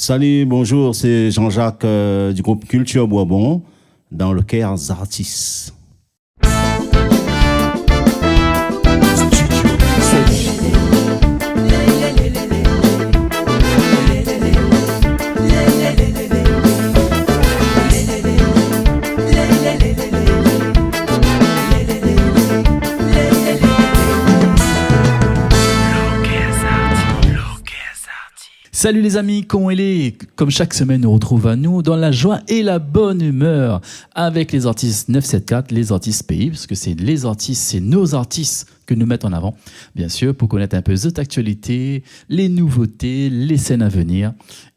Salut, bonjour, c'est Jean-Jacques du groupe Culture Bourbon dans le Caire Artis. Salut les amis, comment il est? Comme chaque semaine, nous retrouvons à nous dans la joie et la bonne humeur avec les artistes 974, les artistes pays, parce que c'est les artistes, c'est nos artistes que nous mettons en avant, bien sûr, pour connaître un peu cette actualité, les nouveautés, les scènes à venir.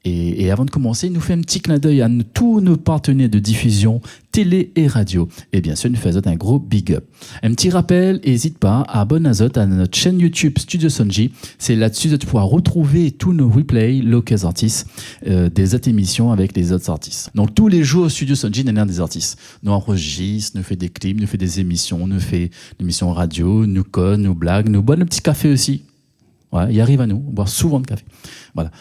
Et avant de commencer, nous fait un petit clin d'œil à tous nos partenaires de diffusion, télé et radio. Et bien sûr, nous faisons un gros big up. Un petit rappel, n'hésite pas à abonner à notre chaîne YouTube Studio Sonji. C'est là-dessus que tu pourras retrouver tous nos replays, local artistes, des autres émissions avec les autres artistes. Donc tous les jours, Studio Sonji, nous avons des artistes. Nous enregistrons, nous faisons des clips, nous faisons des émissions, nous faisons des émissions radio, nous code, nous blagues, nous boivons un petit café aussi. Ouais, il arrive à nous, on boit souvent de café. Voilà.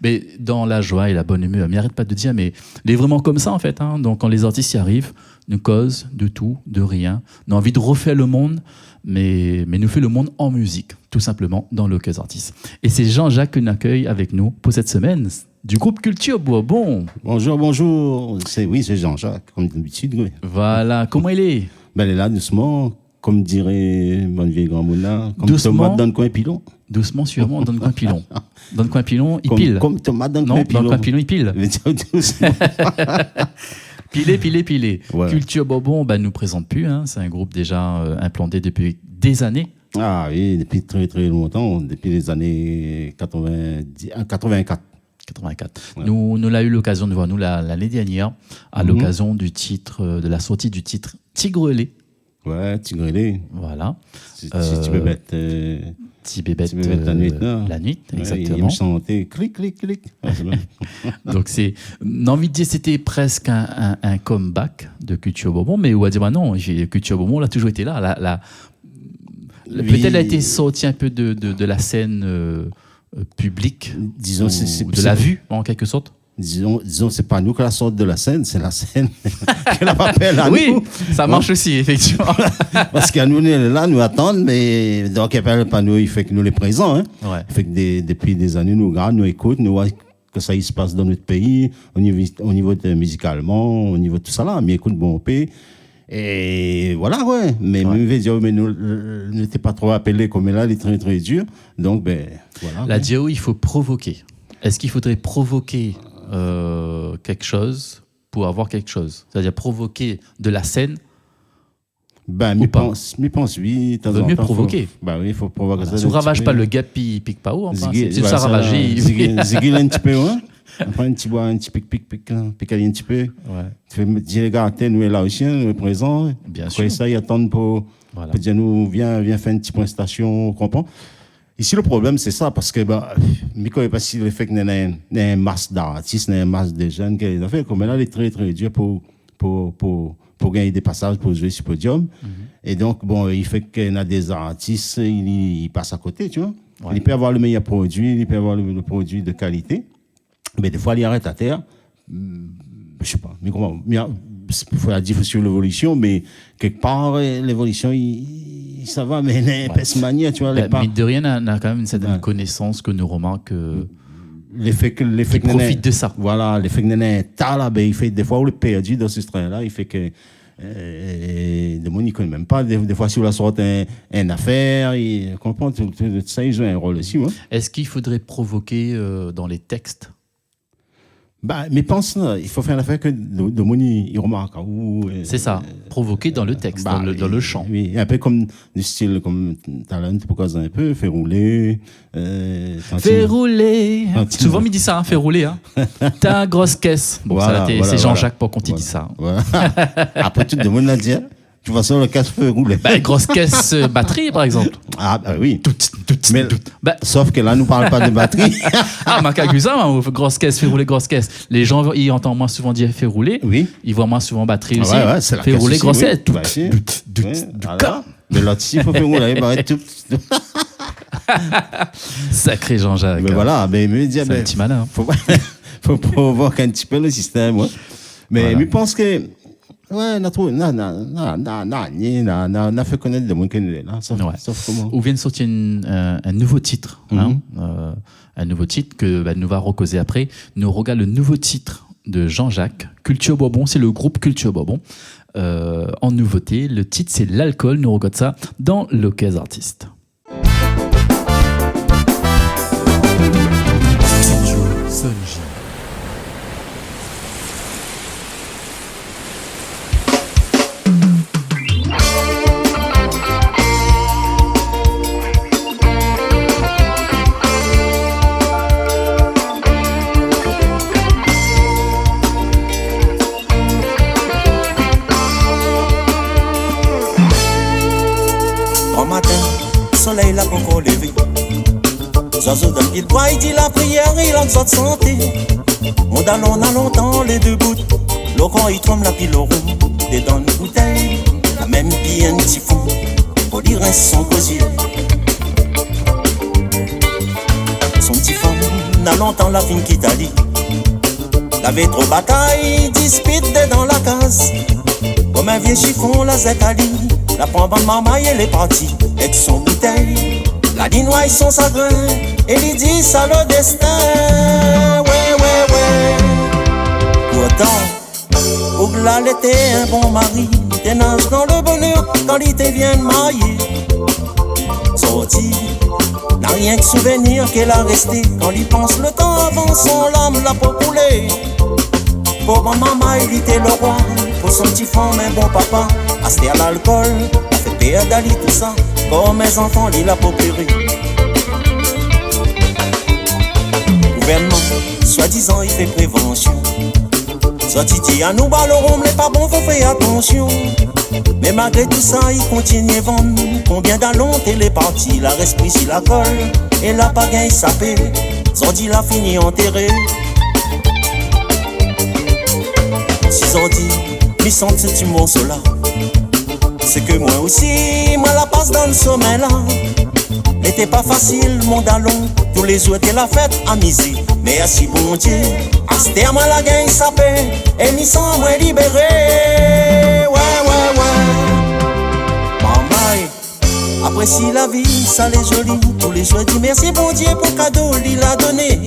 Mais dans la joie et la bonne humeur, mais arrête pas de dire, mais il est vraiment comme ça en fait. Hein. Donc quand les artistes y arrivent, nous causent de tout, de rien. Nous avons envie de refaire le monde, mais nous fait le monde en musique, tout simplement, dans le Local Artis. Et c'est Jean-Jacques qu'on accueille avec nous pour cette semaine du groupe Culture Bourbon. Bonjour, bonjour. Oui, c'est Jean-Jacques, comme d'habitude. Oui. Voilà, comment il est? Ben, il est là doucement. Comme dirait mon vieil grand moulin, comme doucement, tomate dans le coin pilon. Doucement, sûrement, dans le coin pilon. Dans le coin pilon, il pile. Comme tomate dans le coin pilon. Non, dans le coin pilon, il pile. Pilé. Ouais. Culture Bourbon, ben, nous présente plus. Hein. C'est un groupe déjà implanté depuis des années. Ah oui, depuis très très longtemps, depuis les années 84. Ouais. Nous l'avons eu l'occasion de voir nous l'année dernière, à l'occasion du titre, de la sortie du titre Tigrelé. Ouais, Tigrelé. Voilà. Si tu peux mettre... la nuit. La nuit, exactement. Il me chantait clic. Donc, on a envie de dire c'était presque un comeback de Culture Bourbon, mais on va dire, non, Culture Bourbon, elle a toujours été là. Peut-être elle a été sortie un peu de la scène publique, disons, de la vue, en quelque sorte. Disons, c'est pas nous qui la sorte de la scène, c'est la scène qui la rappelle à nous. Oui, ça marche aussi, effectivement. Parce qu'à nous, on est là, nous attendent, mais donc, il parle pas nous, il fait que nous les présents. Hein. Ouais. Il fait que depuis des années, nous regardons, nous écoutent, nous voient que ça se passe dans notre pays, au niveau de musicalement, au niveau de tout ça là, mais écoute, bon, pays. Et voilà, ouais. Mais même dire, mais nous n'était pas trop appelés comme là, il est très, très dur. Donc, ben, voilà. La Dio, il faut provoquer. Est-ce qu'il faudrait provoquer quelque chose pour avoir quelque chose, c'est-à-dire provoquer de la scène? Ben, je pense oui. Il vaut mieux provoquer. Il faut provoquer ça. Si on ne ravage pas le gap, il ne pique pas haut. Enfin, si ça ravage, Zigil un petit peu, hein. Après, un petit pic, un petit peu. Ouais. Tu fais dire, regarde, nous là aussi, nous est présent. Bien après sûr. ça, ils attendent pour dire, nous, viens faire une petite prestation, on comprend. Ici, le problème, c'est ça, parce que, je ne sais pas si le fait qu'il y a une masse d'artistes, une masse de jeunes, comme là, il est très, très dur pour gagner des passages, pour jouer sur le podium. Et donc, il fait qu'il y a des artistes, ils passent à côté, tu vois. Ouais. Il peut avoir le meilleur produit, il peut avoir le produit de qualité, mais des fois, il arrête à terre. Je sais pas, mais comment, il faut la diffusion de l'évolution, mais quelque part, l'évolution, ça va, mais n'importe manière, tu vois. Mine de rien, on a quand même une certaine connaissance que nous remarquons. L'effet qui profite de ça. Voilà, l'effet que n'est pas là, il fait des fois, on est perdu dans ce train-là, il fait que le monde ne connaît même pas. Des fois, si on la sort une affaire, il comprend tout ça, il joue un rôle aussi. Ouais. Est-ce qu'il faudrait provoquer dans les textes? Mais pense, il faut faire l'affaire que le monde il remarque. C'est ça, provoquer dans le texte, dans le chant. Oui, un peu comme du style, comme talent, pour causer un peu, faire rouler. Faire rouler. Souvent, il dit ça, faire rouler. Hein. T'as une grosse caisse. Bon, voilà, c'est Jean-Jacques pour qu'on te dise ça. Voilà. Après, tout le monde l'a dit. Tu vois ça, le casse fait rouler. Grosse caisse batterie, par exemple. Oui. Sauf que là, nous ne parlons pas de batterie. Ma cagusa, grosse caisse, fait rouler, grosse caisse. Les gens, ils entendent moins souvent dire fait rouler. Oui. Ils voient moins souvent batterie aussi. Ouais, c'est la fait rouler, grosse caisse. Mais là, il faut faire rouler. Sacré Jean-Jacques. Mais voilà, mais me dire, C'est un petit malin. faut provoquer un petit peu le système, ouais. Mais Voilà. je pense que, ouais, on a trouvé, on a fait connaître le monde qui est là, sauf, Ouais. sauf comment. Ou vient de sortir un nouveau titre. Un nouveau titre que nous va recauser après. Nous regarde le nouveau titre de Jean-Jacques, Culture Bourbon. C'est le groupe Culture Bourbon. En nouveauté, le titre c'est L'alcool. Nous regarde ça dans l'Occasion Artiste. Au matin, soleil l'a pas encore levé. Zozo d'un pied de bois, il dit la prière, il en sorte santé. On a longtemps les deux bouts. L'eau quand il tombe la pile au rond. Des dans une bouteille, la même pille un petit fond. Pour dire son cosier. Son petit fond, n'a longtemps la fine qui t'a dit. L'avait trop bataille, dispute dans la case. Comme un vieux chiffon, la zécali. La prend de maman, elle est partie. Avec son bouteille. La dit noie, son chagrin. Et lui dit, ça le destin. Ouais. Pourtant, Oglal était un bon mari. T'es nage dans le bonheur quand il te vient de marier. Sorti, n'a rien que souvenir qu'elle a resté. Quand il pense le temps avant son lame l'a pas coulé. Pauvre maman, il était le roi. Pour son petit fond, mais bon papa, asté à l'alcool, a fait perdre d'Ali tout ça. Comme mes enfants, il a pas pleuré. Gouvernement, soi-disant, il fait prévention. Soit il dit à nous, bah le rhum n'est pas bon, faut faire attention. Mais malgré tout ça, il continue à vendre. Combien d'allons, t'es parti, la respire si la colle. Et la pagaille sapée, Zordi l'a fini enterré. 6 ans dit, mi sente ce petit morceau là. C'est que moi aussi, moi la passe dans le sommeil là. N'était pas facile, mon dallon. Tous les jours était la fête à miser. Mais assis bon Dieu, à ce terme la gagne sapée. Et mi sent moi libéré. Ouais. Maman, apprécie la vie, ça les jolie. Tous les jours dit merci bon Dieu pour cadeau il a donné.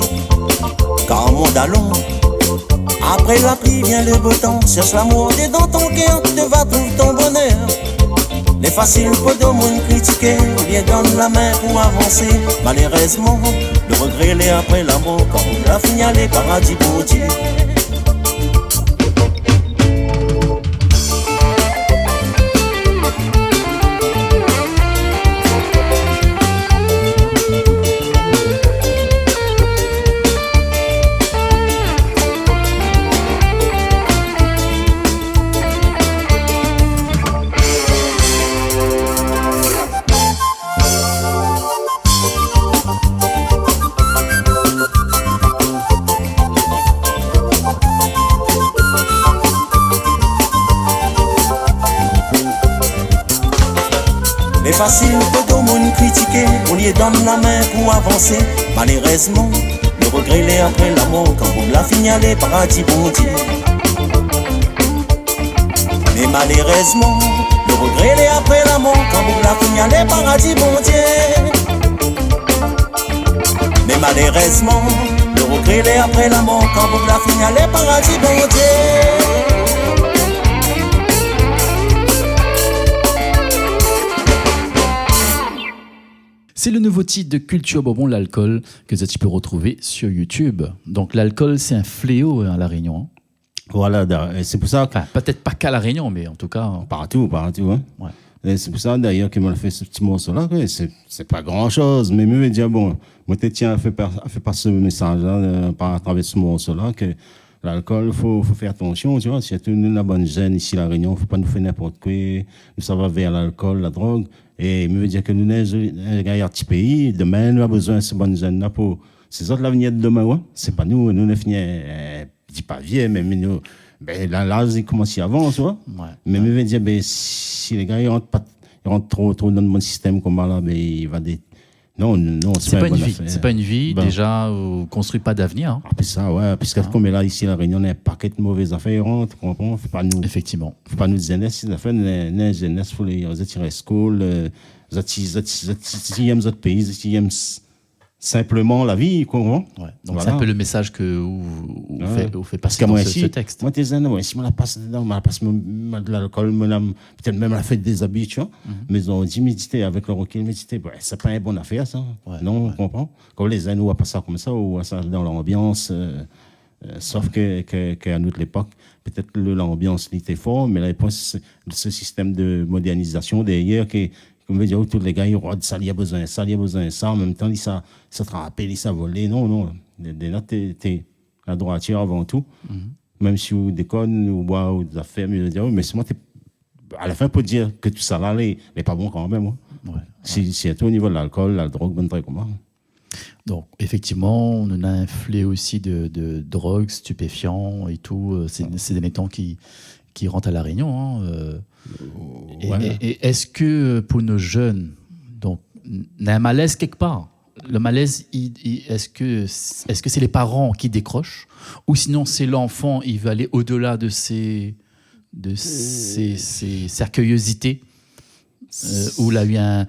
Car mon dallon, après la pluie vient le beau temps. Cherche l'amour et dans ton cœur, tu vas trouver ton bonheur. Les faciles pour de monde critiquer, ou bien donne la main pour avancer. Malheureusement, le regret l'est après l'amour. Quand on a fini les paradis pour Dieu. Les faciles pour tout le monde critiquer, on y donne la main pour avancer. Malheureusement, le regret l'est après l'amour. Quand on l'a fini les paradis bon Dieu. Mais malheureusement, le regret l'est après l'amour. Quand on l'a fini les paradis bon Dieu. Mais malheureusement, le regret l'est après l'amour. Quand on l'a fini les paradis bon Dieu. C'est le nouveau titre de Culture Bourbon, l'alcool, que tu peux retrouver sur YouTube. Donc l'alcool, c'est un fléau à La Réunion. Hein. Voilà, et c'est pour ça que. Enfin, peut-être pas qu'à La Réunion, mais en tout cas. Partout. Hein. Ouais. Et c'est pour ça d'ailleurs qu'il m'a fait ce petit morceau-là. C'est pas grand-chose, mais me dire, bon, moi, tiens, fait passer ce message-là à travers ce morceau-là, que l'alcool, faut faire attention, tu vois. Si tu as la bonne gêne ici à La Réunion, faut pas nous faire n'importe quoi. Nous, ça va vers l'alcool, la drogue. Et me dire que nous, un petit pays, demain, nous avons besoin de ces bonnes gênes-là pour. C'est ça l'avenir de demain, ouais. C'est pas nous, nous, fini, je dis pas vieux, mais nous, ben, là, ils commencent avant, tu vois. Ouais. Mais me dire, ben, si les gars, ils rentrent trop dans le bon système comme là, ben, il va Non, C'est pas une bonne vie. affaire. C'est pas une vie. Ben. Déjà, construit pas d'avenir. Hein. Ah, puis ça, ouais, puisque comme là, ici, la Réunion, on a un paquet de mauvaises affaires, tu comprends? Faut pas nous jeunesse, ces affaires, les jeunesse, faut les retirer school, ils aiment notre pays, ils aiment simplement la vie, comprends? Ouais. Donc c'est un peu le message que vous fait passer dans ce texte. Moi, tes années, si je la passe dedans, je la passe de l'alcool, peut-être même la fête des habits, tu vois. Mais ils ont dit méditer avec le recul, méditer, c'est pas une bonne affaire, ça. Ouais, non, tu comprends? Comme les années, on va pas ça comme ça, ou ça dans l'ambiance, sauf qu'à notre époque, peut-être l'ambiance était forte, mais là, il pense ce système de modernisation derrière qui comme je dis, tous les gars, ils rodent, ça, il y a besoin de ça, en même temps, ils ça te rappelle, ils ça volé. Non. Là, t'es la droitière avant tout. Même si vous déconne, ou bois, ou des affaires, mais c'est moi, à la fin, pour dire que tout ça là, n'est pas bon quand même. Hein. Ouais. C'est tout au niveau de l'alcool, la drogue, ben très comment. Donc, effectivement, on en a un flé aussi de drogues, stupéfiants et tout. C'est des mettons qui rentrent à La Réunion. Hein. Et est-ce que pour nos jeunes, donc, il y a un malaise quelque part? Le malaise, est-ce que c'est les parents qui décrochent, ou sinon c'est l'enfant, il veut aller au-delà de ses curiosités, où là il y a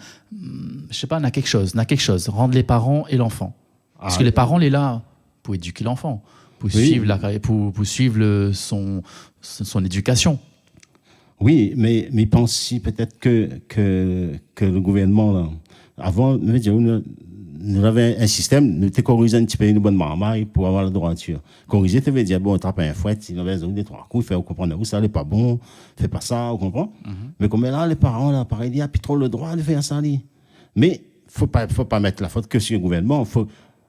je sais pas, on a quelque chose, rendre les parents et l'enfant. Parce que les parents, les là pour éduquer l'enfant, pour suivre son éducation. Oui, mais pense si peut-être que le gouvernement, là, avant, nous avions un système, nous corrigeons un petit peu une bonne marmaille pour avoir la droiture. Corriger, tu veux dire, bon, on tape un fouet, il avait des trois coups, il fait comprendre, ça n'est pas bon, fais pas ça, vous comprenez? Mais comme là, les parents, là, pareil, il y a plus trop le droit de faire ça, mais faut pas mettre la faute que sur le gouvernement,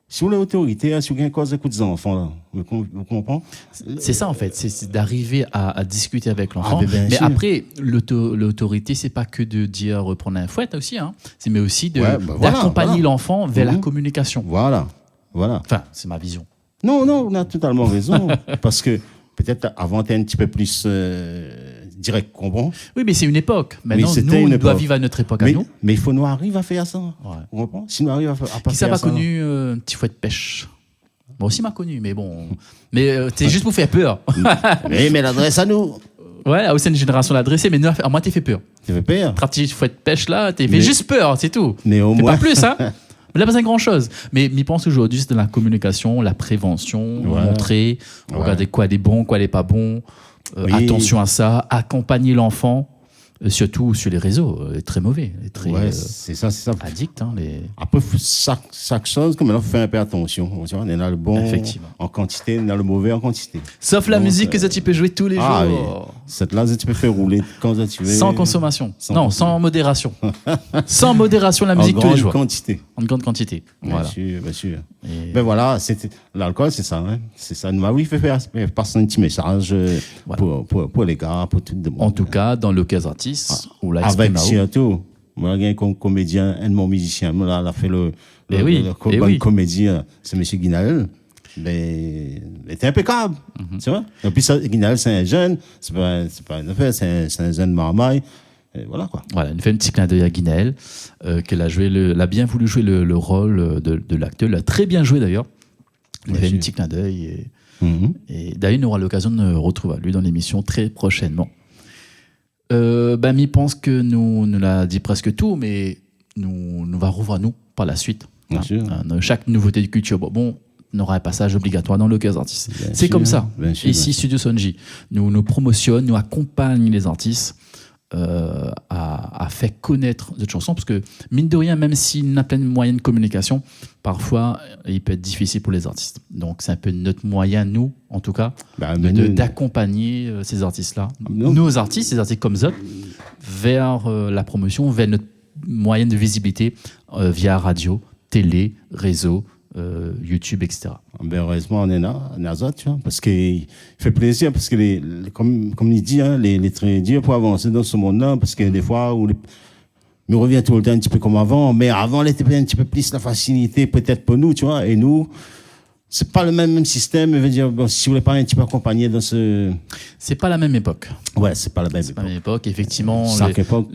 si vous avez l'autorité, si vous avez une cause, écoute des enfants, là, vous comprenez? C'est ça, en fait, c'est d'arriver à discuter avec l'enfant. Mais après, l'autorité, c'est pas que de dire reprendre un fouet aussi, hein. Mais aussi d'accompagner l'enfant vers la communication. Voilà. Enfin, c'est ma vision. Non, on a totalement raison. Parce que peut-être avant, tu es un petit peu plus direct, comprends? Oui, mais c'est une époque. Maintenant, nous, on doit vivre à notre époque à nous. Mais il faut nous arriver à faire ça. Ouais. Vous comprenez? Si nous arrivons à passer qui ça m'a connu un petit fouet de pêche? Moi aussi m'a connu, mais bon. Mais c'est juste pour faire peur. Oui, mais l'adresse à nous. Ouais, c'est une génération l'adresser, mais nous, à moi, t'es fait peur. Tu fais peur? Petit fouet de pêche là, t'es fait juste peur, c'est tout. Mais au moins. Pas plus, hein? Mais là, pas grand chose. Mais je pense aujourd'hui, c'est de la communication, la prévention, montrer, regarder quoi est bon, quoi n'est pas bon. Attention à ça, accompagner l'enfant, surtout sur les réseaux, très mauvais, très c'est ça. addict. Hein, Après, chaque chose, comme là, il faut faire un peu attention. On a le bon en quantité, on a le mauvais en quantité. Sauf la musique que ça, tu peux jouer tous les jours. Oui. Cette là, tu peux faire rouler quand tu veux. Sans consommation. Sans modération. Sans modération, la musique tous les jours. En grande quantité. Bien sûr. Ben voilà, l'alcool, c'est ça. Hein. C'est ça. Oui, il fait passer un petit message pour les gars, pour tout le monde. En tout cas, dans le cas artiste, ou là, avec surtout, moi, il y a un comédien, un de mon musicien, là, il a fait le comédien, c'est M. Guinaël. Mais il était impeccable, tu vois. Et puis, Guinaël, c'est un jeune, c'est pas une affaire, c'est un jeune marmaille. Voilà quoi. Voilà, il fait un petit clin d'œil à Guinaël, qu'elle a bien voulu jouer le rôle de l'acteur, il a très bien joué d'ailleurs. Il fait un petit clin d'œil et d'ailleurs, on aura l'occasion de nous retrouver lui dans l'émission très prochainement. Je pense que nous l'a dit presque tout, mais nous va rouvrir nous par la suite. Bien sûr. Chaque nouveauté de culture, on aura un passage obligatoire dans le cas artiste. C'est comme ça. Ici, Studio Sonji, nous promotionne, nous accompagne les artistes à faire connaître cette chanson, parce que mine de rien, même s'il n'a plein de moyens de communication, parfois il peut être difficile pour les artistes. Donc c'est un peu notre moyen, nous en tout cas, d'accompagner ces artistes-là, nos artistes, ces artistes comme Zot, vers la promotion, vers notre moyen de visibilité via radio, télé, réseau, YouTube, etc. Heureusement, on est là, tu vois, parce qu'il fait plaisir, parce que, comme il dit, hein, les très durs pour avancer dans ce monde-là, parce que des fois, nous revient tout le temps un petit peu comme avant, mais avant, il était un petit peu plus la facilité, peut-être pour nous, tu vois, et nous, c'est pas le même système, je veux dire, si vous voulez pas un petit peu accompagner dans ce... C'est pas la même époque. Ouais, c'est pas la même époque, effectivement. Chaque époque,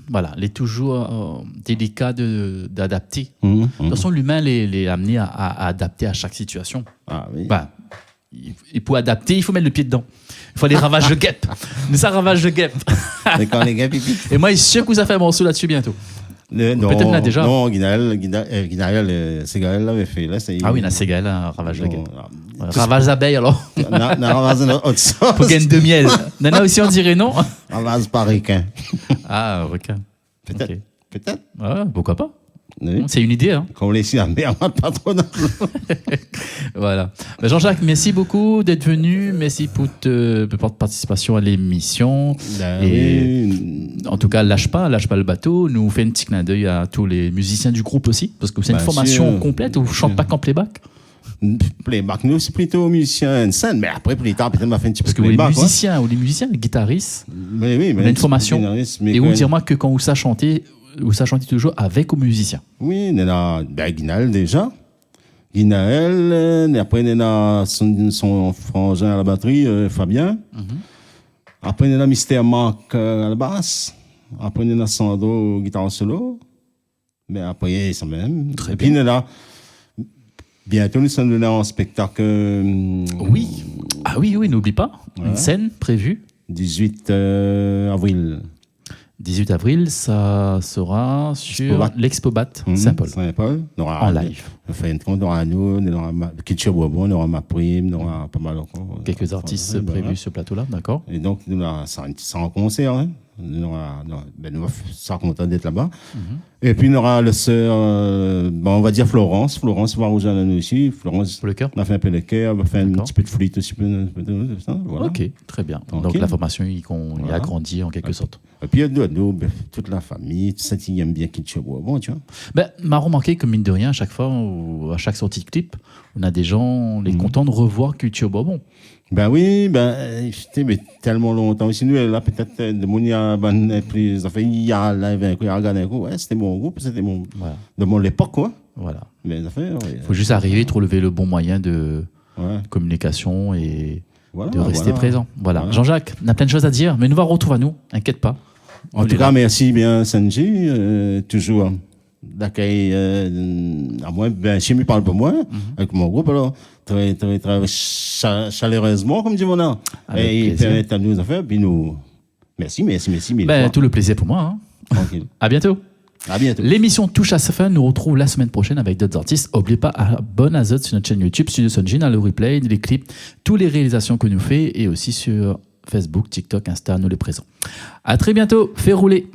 voilà, il est toujours délicat d'adapter. Mhm, De toute façon, l'humain est amené à adapter à chaque situation. Ah oui. Bah, et pour adapter, il faut mettre le pied dedans. Il faut les ravages de guêpe. Mais ça ravage de guêpe. Mais quand les gars pipi. Et moi, je suis sûr que vous avez fait un morceau là-dessus bientôt. Non, Peut-être là déjà. Non, Guinaël, c'est Gaël l'avait fait. Là, Ah oui, là, c'est Gaël, un ravage de guêpe. Non, Ravage d'abeilles alors. ravage autre chose. Pour gagner de miel. Nana aussi, on dirait non. Ravage par requin. Ah, requin. Peut-être. Ok. Peut-être. Ouais, pourquoi pas. Oui. C'est une idée, hein. Comme les siens, merde, patronat. Voilà. Ben, Jean-Jacques, merci beaucoup d'être venu. Merci pour votre participation à l'émission. Et en tout cas, lâche pas le bateau. Nous fait un petit clin d'œil à tous les musiciens du groupe aussi, parce que c'est une Bien formation sûr. complète. Vous ne chantez pas qu'en playback. Playback, nous, c'est plutôt musicien scène, mais après, plus tard, peut-être, m'a fait un petit peu Parce que de vous les playback. musiciens, les guitaristes, Mais oui, on a une formation. Et vous quand dire moi que quand vous ça chanter, toujours avec aux musiciens. Oui, on a Guinaël déjà. Guinaël, et après on a son frangin à la batterie, Fabien. Après on a Mystère Marc à la basse. Après on a Sandro guitare solo. Mais après c'est même. Très et puis on a bientôt nous sommes là en spectacle. Oui. Ah oui, n'oublie pas. Une scène prévue. 18 avril. 18 avril, ça sera sur Expobat. l'Expobat Saint-Paul. Saint-Paul. En live. On fait une compte, on aura nous, on aura Kitchen Bourbon, on aura ma prime, on aura pas mal encore. Quelques artistes prévus sur ce plateau-là, d'accord. Et donc, nous, là, c'est en concert. Hein. Nous, nous sommes contents d'être là-bas. Et puis, nous aura le sœur, on va dire Florence. Florence va rejoindre nous ici. Florence, Pour le cœur. on a fait un peu le cœur, on a fait un D'accord. petit peu de flûte aussi. Voilà. Ok, très bien. Donc Tranquille. la formation, il Voilà. a grandi en quelque sorte. Et puis, nous, toute la famille, tout ça qui aime bien Kitchen Bourbon, tu vois. Ben, m'a remarqué que mine de rien, à chaque fois, à chaque sortie de clip, on a des gens, les contents de revoir Culture Bourbon. Ben oui, c'était mais tellement longtemps. Ici, nous, là, peut-être, de mon, il y a plus, ça fait, il y a là, il y a regardé un coup, ouais, c'était mon groupe, c'était mon, Voilà. de mon époque, quoi. Voilà. Mais ça fait, ouais, Il faut juste arriver, trouver le bon moyen de ouais. communication et Voilà, de rester voilà. présent. Voilà. Voilà. Jean-Jacques, on a plein de choses à dire, mais nous va retrouver à nous, inquiète pas. En tout cas, merci bien, Sanji, toujours d'accueil, à moi, je me parle pour moi, avec mon groupe, alors, très, très, très chaleureusement, comme dit mon nom. Avec Et il plaisir. permet à nous de faire, puis nous, merci, mille Ben, fois. tout le plaisir pour moi. Hein. Tranquille. À bientôt. À bientôt. L'émission touche à sa fin. Nous retrouve la semaine prochaine avec d'autres artistes. N'oubliez pas, abonne à Zot sur notre chaîne YouTube, Studio Sunjin, dans le replay, les clips, toutes les réalisations que nous fait et aussi sur Facebook, TikTok, Insta, nous les présents. À très bientôt. Fais rouler.